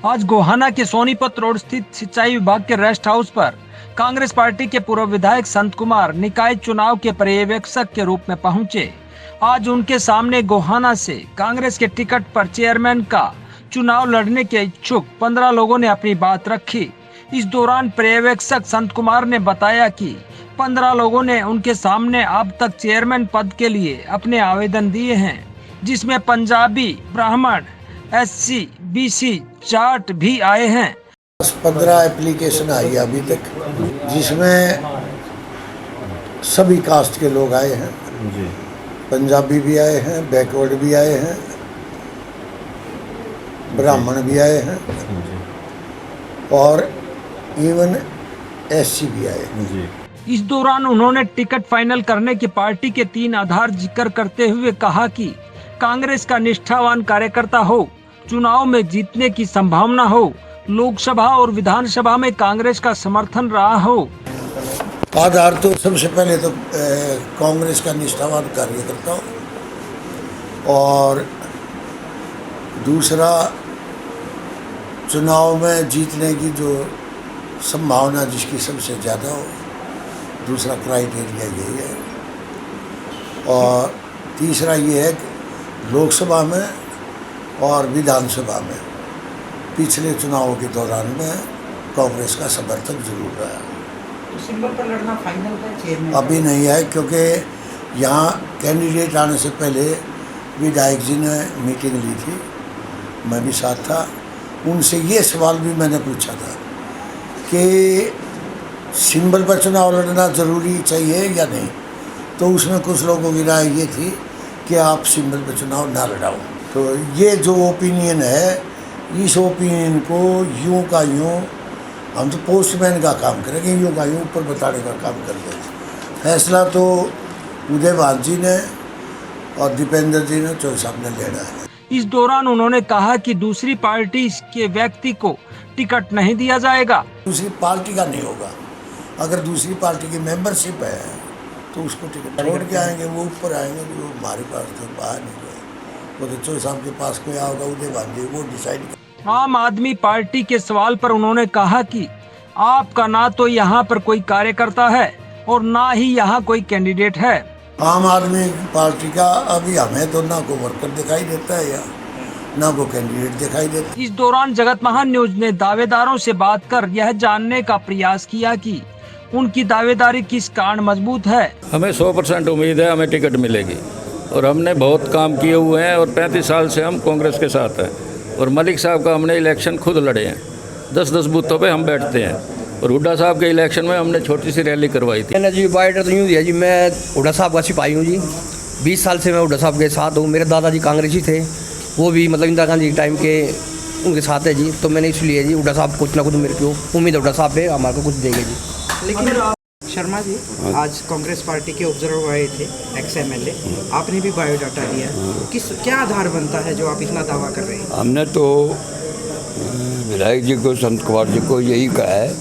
आज गोहाना के सोनीपत रोड स्थित सिंचाई विभाग के रेस्ट हाउस पर कांग्रेस पार्टी के पूर्व विधायक संत कुमार निकाय चुनाव के पर्यवेक्षक के रूप में पहुंचे। आज उनके सामने गोहाना से कांग्रेस के टिकट पर चेयरमैन का चुनाव लड़ने के इच्छुक 15 लोगों ने अपनी बात रखी। इस दौरान पर्यवेक्षक संत कुमार ने बताया कि 15 लोगों ने उनके सामने अब तक चेयरमैन पद के लिए अपने आवेदन दिए हैं, जिसमें पंजाबी, ब्राह्मण, SC, BC, जाट भी आए हैं। 15 एप्लीकेशन आई है अभी तक, जिसमें सभी कास्ट के लोग आए हैं जी। पंजाबी भी आए हैं, बैकवर्ड भी आए हैं, ब्राह्मण भी आए हैं और इवन SC भी आए हैं जी। इस दौरान उन्होंने टिकट फाइनल करने की पार्टी के 3 आधार जिक्र करते हुए कहा कि कांग्रेस का निष्ठावान कार्यकर्ता हो, चुनाव में जीतने की संभावना हो, लोकसभा और विधानसभा में कांग्रेस का समर्थन रहा हो। आधार तो सबसे पहले तो कांग्रेस का निष्ठावान कार्यकर्ता हो और दूसरा चुनाव में जीतने की जो संभावना जिसकी सबसे ज़्यादा हो, दूसरा क्राइटेरिया यही है। और तीसरा ये है कि लोकसभा में और विधानसभा में पिछले चुनावों के दौरान में कांग्रेस का समर्थन जरूर रहा। तो सिंबल पर लड़ना फाइनल है चेयरमैन? अभी नहीं है, क्योंकि यहाँ कैंडिडेट आने से पहले विधायक जी ने मीटिंग ली थी, मैं भी साथ था। उनसे ये सवाल भी मैंने पूछा था कि सिंबल पर चुनाव लड़ना ज़रूरी चाहिए या नहीं, तो उसमें कुछ लोगों की राय ये थी कि आप सिंबल पर चुनाव ना लड़ाओ। तो ये जो ओपिनियन है, इस ओपिनियन को यूं का यूं हम तो पोस्टमैन का काम करेंगे, यूं का यूं ऊपर बताने का काम कर देंगे। फैसला तो उदयभान जी ने और दीपेंद्र जी ने चौधरी साहब ने लेना है। इस दौरान उन्होंने कहा कि दूसरी पार्टी के व्यक्ति को टिकट नहीं दिया जाएगा। दूसरी पार्टी का नहीं होगा। अगर दूसरी पार्टी की मेंबरशिप है तो उसको टिकट छोड़ के आएंगे, वो ऊपर आएंगे। वो हमारे पास तो बाहर नहीं गए, वो तो चौधरी साहब के पास कोई होगा, उदयभान जी वो डिसाइड। आम आदमी पार्टी के सवाल पर उन्होंने कहा कि आपका ना तो यहाँ पर कोई कार्यकर्ता है और ना ही यहाँ कोई कैंडिडेट है। आम आदमी पार्टी का अभी हमें तो ना कोई वर्कर दिखाई देता है या ना कोई कैंडिडेट दिखाई देता है। इस दौरान जगत महान न्यूज ने दावेदारों से बात कर यह जानने का प्रयास किया कि उनकी दावेदारी किस कारण मजबूत है। हमें 100% उम्मीद है हमें टिकट मिलेगी और हमने बहुत काम किए हुए हैं और 35 साल से हम कांग्रेस के साथ हैं और मलिक साहब का हमने इलेक्शन खुद लड़े हैं। 10-10 बूथों पे हम बैठते हैं और हुड्डा साहब के इलेक्शन में हमने छोटी सी रैली करवाई थी। मैंने जी बायोडाटा तो यूँ दिया जी, मैं हुड्डा साहब का सिपाही हूँ जी। 20 साल से मैं हुड्डा साहब के साथ हूँ। मेरे दादाजी कांग्रेसी थे, वो भी मतलब इंदिरा गांधी के टाइम के उनके साथ है जी। तो मैंने इसलिए जी हुड्डा साहब कुछ ना कुछ मेरे को उम्मीद है हुड्डा साहब पे हमारे को कुछ देंगे जी। लेकिन शर्मा जी आज कांग्रेस पार्टी के ऑब्जर्वर आए थे, XMLA, आपने भी बायोडाटा दिया, क्या आधार बनता है जो आप इतना दावा कर रहे हैं? हमने तो विधायक जी को, संत कुमार जी को यही कहा है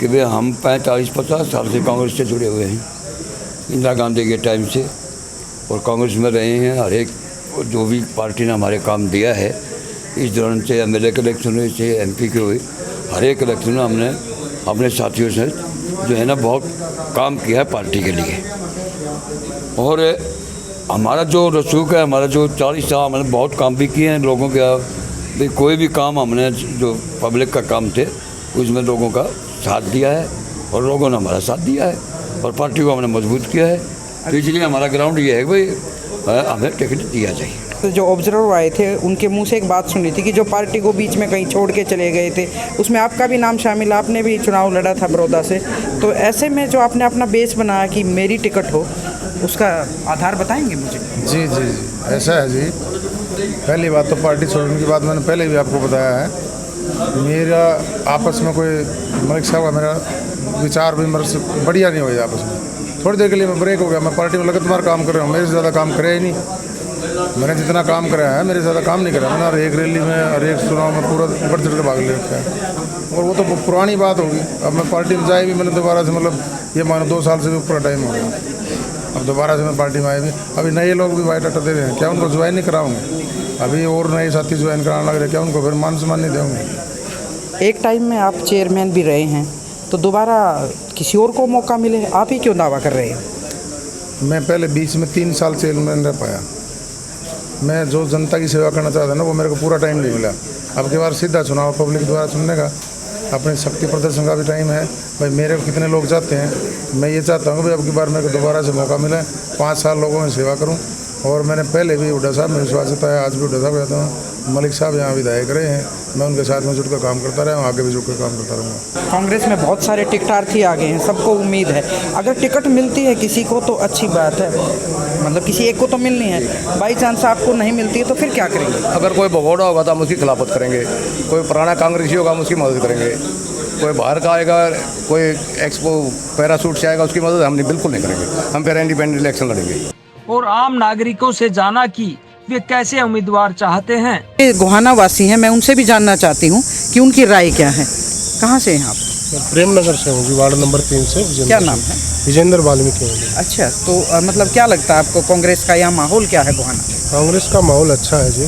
कि वे हम 45-50 साल से कांग्रेस से जुड़े हुए हैं, इंदिरा गांधी के टाइम से, और कांग्रेस में रहे हैं। हर एक जो भी पार्टी ने हमारे काम दिया है इस दौरान से MLA के इलेक्शन हुए, से MP के हुए, हर एक इलेक्शन में हमने अपने साथियों से जो है ना बहुत काम किया है पार्टी के लिए। और हमारा जो रसूख है, हमारा जो 40 साल हमने बहुत काम भी किए हैं लोगों के। भाई कोई भी काम हमने जो पब्लिक का काम थे उसमें लोगों का साथ दिया है और लोगों ने हमारा साथ दिया है और पार्टी को हमने मजबूत किया है। तो इसलिए हमारा ग्राउंड ये है कि भाई हमें टिकट दिया चाहिए। तो जो ऑब्जर्वर आए थे उनके मुंह से एक बात सुनी थी कि जो पार्टी को बीच में कहीं छोड़ के चले गए थे, उसमें आपका भी नाम शामिल, आपने भी चुनाव लड़ा था बड़ौदा से। तो ऐसे में जो आपने अपना बेस बनाया कि मेरी टिकट हो, उसका आधार बताएंगे मुझे? जी जी जी ऐसा है जी। पहली बात तो पार्टी छोड़ने की बात मैंने पहले भी आपको बताया है, मेरा आपस में कोई मलिक साहब का मेरा विचार विमर्श बढ़िया नहीं हुआ आपस में। थोड़ी देर के लिए मैं ब्रेक हो गया, मैं पार्टी में लगा तुम्हारा काम कर रहा हूँ, मेरे से ज़्यादा काम करे ही नहीं। मैंने जितना काम कराया है मेरे ज़्यादा काम नहीं करा। मैंने हर एक रैली में, हर एक चुनाव में पूरा बढ़ चढ़ कर भाग ले रखा है और वो तो पुरानी बात होगी। अब मैं पार्टी में जाए भी मैंने दोबारा से, मतलब ये मानो 2 साल से भी पूरा टाइम हो गया। अब दोबारा से मैं पार्टी में आए भी, अभी नए लोग भी बायोडाटा दे रहे हैं, क्या उनको ज्वाइन नहीं कराऊंगे? अभी और नए साथी ज्वाइन कराने लग रहे, क्या उनको फिर मान सम्मान नहीं देंगे? एक टाइम में आप चेयरमैन भी रहे हैं, तो दोबारा किसी और को मौका मिले, आप ही क्यों दावा कर रहे हैं? मैं पहले बीच में 3 साल चेयरमैन रह पाया। मैं जो जनता की सेवा करना चाहता ना, वो मेरे को पूरा टाइम नहीं मिला। अब की बार सीधा चुनाव पब्लिक द्वारा चुनने का, अपने शक्ति प्रदर्शन का भी टाइम है। भाई मेरे को कितने लोग चाहते हैं, मैं ये चाहता हूँ कि अब की बार मेरे को दोबारा से मौका मिले, 5 साल लोगों में सेवा करूँ। और मैंने पहले भी हुड्डा साहब में विश्वास जताया, आज भी हुड्डा साहब कहता हूँ। मलिक साहब यहाँ विधायक रहे हैं, मैं उनके साथ में जुड़कर काम करता रहा हूँ, आगे भी जुड़कर काम करता रहूँगा। कांग्रेस में बहुत सारे टिकटार्थी आ गए हैं, सबको उम्मीद है अगर टिकट मिलती है किसी को तो अच्छी बात है, मतलब किसी एक को तो मिलनी है। बाई चांस आपको नहीं मिलती है तो फिर क्या करेंगे? अगर कोई भगोड़ा होगा तो हम उसकी खिलाफत करेंगे, कोई पुराना कांग्रेसी होगा हम उसकी मदद करेंगे, कोई बाहर का आएगा, कोई एक्सपो पैरासूट से आएगा उसकी मदद हम बिल्कुल नहीं करेंगे। हम फिर इंडिपेंडेंट इलेक्शन लड़ेंगे। और आम नागरिकों से जाना कि वे कैसे उम्मीदवार चाहते हैं। ये गोहाना वासी हैं, मैं उनसे भी जानना चाहती हूँ कि उनकी राय क्या है। कहाँ से हैं आप? प्रेमनगर से हूँ जी, वार्ड नंबर 3 से। क्या नाम है? विजेंद्र वाल्मीकि। अच्छा, तो मतलब क्या लगता है आपको, कांग्रेस का यहाँ माहौल क्या है गोहाना? कांग्रेस का माहौल अच्छा है जी।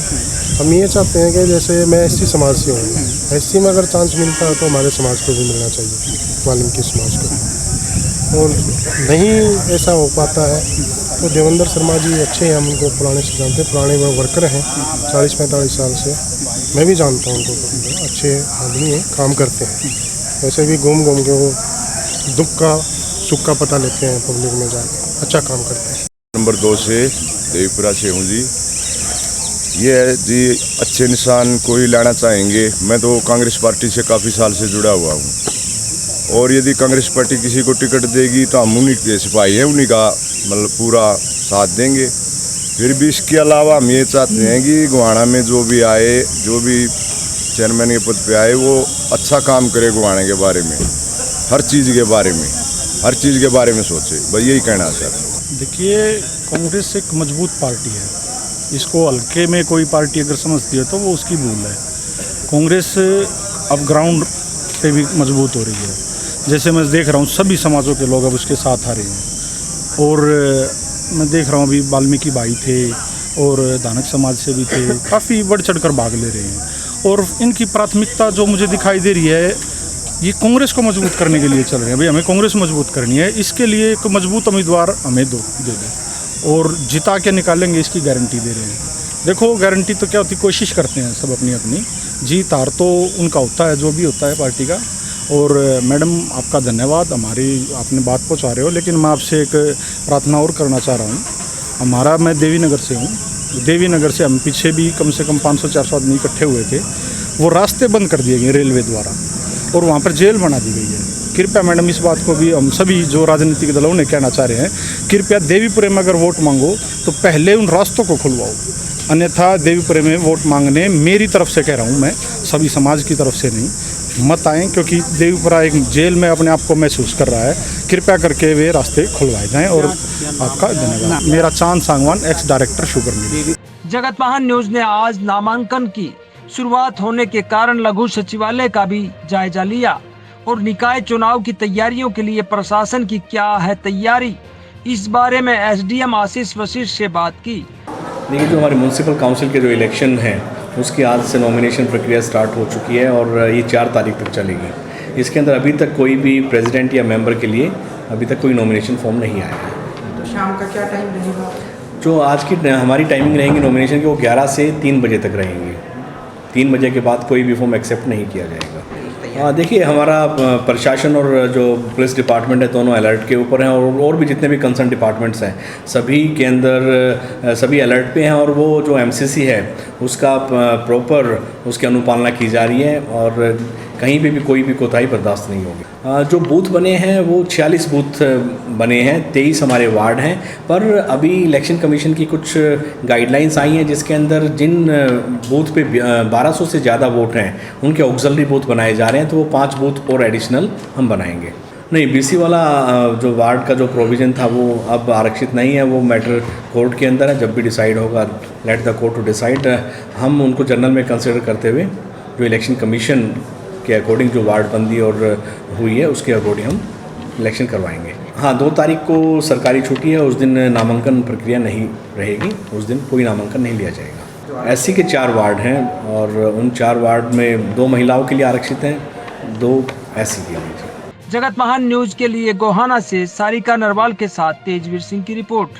हम ये चाहते हैं कि जैसे मैं एससी समाज से हूँ, एससी में अगर चांस मिलता है तो हमारे समाज को भी मिलना चाहिए, वाल्मीकि समाज को। और नहीं ऐसा हो पाता है तो देवेंद्र शर्मा जी अच्छे हैं, हम उनको पुराने से जानते हैं, पुराने वो वर्कर हैं 40-45 साल से। मैं भी जानता हूँ उनको, अच्छे आदमी हैं, काम करते हैं। वैसे भी घूम घूम के वो दुख का सुख का पता लेते हैं, पब्लिक में जाकर अच्छा काम करते हैं। नंबर 2 से देवपुरा से हूँ जी। ये है जी, अच्छे इंसान कोई लाना चाहेंगे। मैं तो कांग्रेस पार्टी से काफ़ी साल से जुड़ा हुआ हूँ, और यदि कांग्रेस पार्टी किसी को टिकट देगी तो हम उन्हीं के सिपाही हैं, उन्हीं का मतलब पूरा साथ देंगे। फिर भी इसके अलावा हम ये चाहते हैं कि गोहाना में जो भी आए, जो भी चेयरमैन के पद पे आए, वो अच्छा काम करे गोहाना के बारे में, हर चीज़ के बारे में, हर चीज़ के बारे में सोचे। भाई यही कहना है सर। देखिए, कांग्रेस एक मजबूत पार्टी है, इसको हल्के में कोई पार्टी अगर समझती है तो वो उसकी भूल है। कांग्रेस अब ग्राउंड पे भी मजबूत हो रही है। जैसे मैं देख रहा हूँ सभी समाजों के लोग अब उसके साथ आ रहे हैं, और मैं देख रहा हूँ अभी वाल्मीकि भाई थे और दानक समाज से भी थे, काफ़ी बढ़ चढ़ कर भाग ले रहे हैं। और इनकी प्राथमिकता जो मुझे दिखाई दे रही है, ये कांग्रेस को मजबूत करने के लिए चल रहे हैं। भाई हमें कांग्रेस मजबूत करनी है, इसके लिए एक मजबूत उम्मीदवार हमें दे दो और जिता के निकालेंगे, इसकी गारंटी दे रहे हैं। देखो, गारंटी तो क्या होती, कोशिश करते हैं सब अपनी अपनी, जीत हार तो उनका होता है, जो भी होता है पार्टी का। और मैडम आपका धन्यवाद, हमारी आपने बात पहुंचा रहे हो, लेकिन मैं आपसे एक प्रार्थना और करना चाह रहा हूं। मैं देवी नगर से हूं, देवी नगर से हम पीछे भी कम से कम 500-400 आदमी इकट्ठे हुए थे, वो रास्ते बंद कर दिए गए रेलवे द्वारा, और वहाँ पर जेल बना दी गई है। कृपया मैडम, इस बात को भी हम सभी जो राजनीतिक दलों ने कहना चाह रहे हैं, कृपया देवीपुरे में अगर वोट मांगो तो पहले उन रास्तों को खुलवाओ, अन्यथा देवीपुरे में वोट मांगने, मेरी तरफ से कह रहा हूँ मैं, सभी समाज की तरफ से नहीं, मत आएँ, क्योंकि देवीपुरा एक जेल में अपने आप को महसूस कर रहा है। कृपया करके वे रास्ते खुलवाए जाएँ, और आपका धन्यवाद। मेरा चांद Sangwan, ex director sugar mill. जगत महान न्यूज ने आज नामांकन की शुरुआत होने के कारण लघु सचिवालय का भी जायजा लिया और निकाय चुनाव की तैयारियों के लिए प्रशासन की क्या है तैयारी, इस बारे में एसडीएम आशीष वशिष्ठ से बात की। देखिए, जो हमारे म्यूनसिपल काउंसिल के जो इलेक्शन हैं, उसकी आज से नॉमिनेशन प्रक्रिया स्टार्ट हो चुकी है और ये 4 तारीख तक चलेगी। इसके अंदर अभी तक कोई भी प्रेसिडेंट या मेंबर के लिए अभी तक कोई नॉमिनेशन फॉर्म नहीं आया है। तो शाम का क्या टाइम रहेगा? जो आज की हमारी टाइमिंग रहेंगी नॉमिनेशन की, वो 11 से 3 बजे तक रहेंगी। 3 बजे के बाद कोई भी फॉर्म एक्सेप्ट नहीं किया जाएगा। देखिए, हमारा प्रशासन और जो पुलिस डिपार्टमेंट है, दोनों अलर्ट के ऊपर हैं, और भी जितने भी कंसर्न डिपार्टमेंट्स हैं, सभी के अंदर सभी अलर्ट पे हैं, और वो जो एमसीसी है उसका प्रॉपर उसकी अनुपालना की जा रही है, और कहीं पे भी कोई भी कोताही बर्दाश्त नहीं होगी। जो बूथ बने हैं वो 46 बूथ बने हैं, 23 हमारे वार्ड हैं, पर अभी इलेक्शन कमीशन की कुछ गाइडलाइंस आई हैं जिसके अंदर जिन बूथ पे 1200 से ज़्यादा वोट हैं उनके ऑक्सिलरी बूथ बनाए जा रहे हैं, तो वो 5 बूथ और एडिशनल हम बनाएंगे। नहीं, बीसी वाला जो वार्ड का जो प्रोविज़न था वो अब आरक्षित नहीं है, वो मैटर कोर्ट के अंदर है, जब भी डिसाइड होगा let the court to decide. हम उनको जनरल में कंसिडर करते हुए जो इलेक्शन कमीशन के अकॉर्डिंग जो वार्ड बंदी और हुई है उसके अकॉर्डिंग हम इलेक्शन करवाएंगे। हाँ, 2 तारीख को सरकारी छुट्टी है, उस दिन नामांकन प्रक्रिया नहीं रहेगी, उस दिन कोई नामांकन नहीं लिया जाएगा। एससी के 4 वार्ड हैं और उन 4 वार्ड में 2 महिलाओं के लिए आरक्षित हैं, 2 एससी के लिए। जगत महान न्यूज के लिए गोहाना से सारिका नरवाल के साथ तेजवीर सिंह की रिपोर्ट।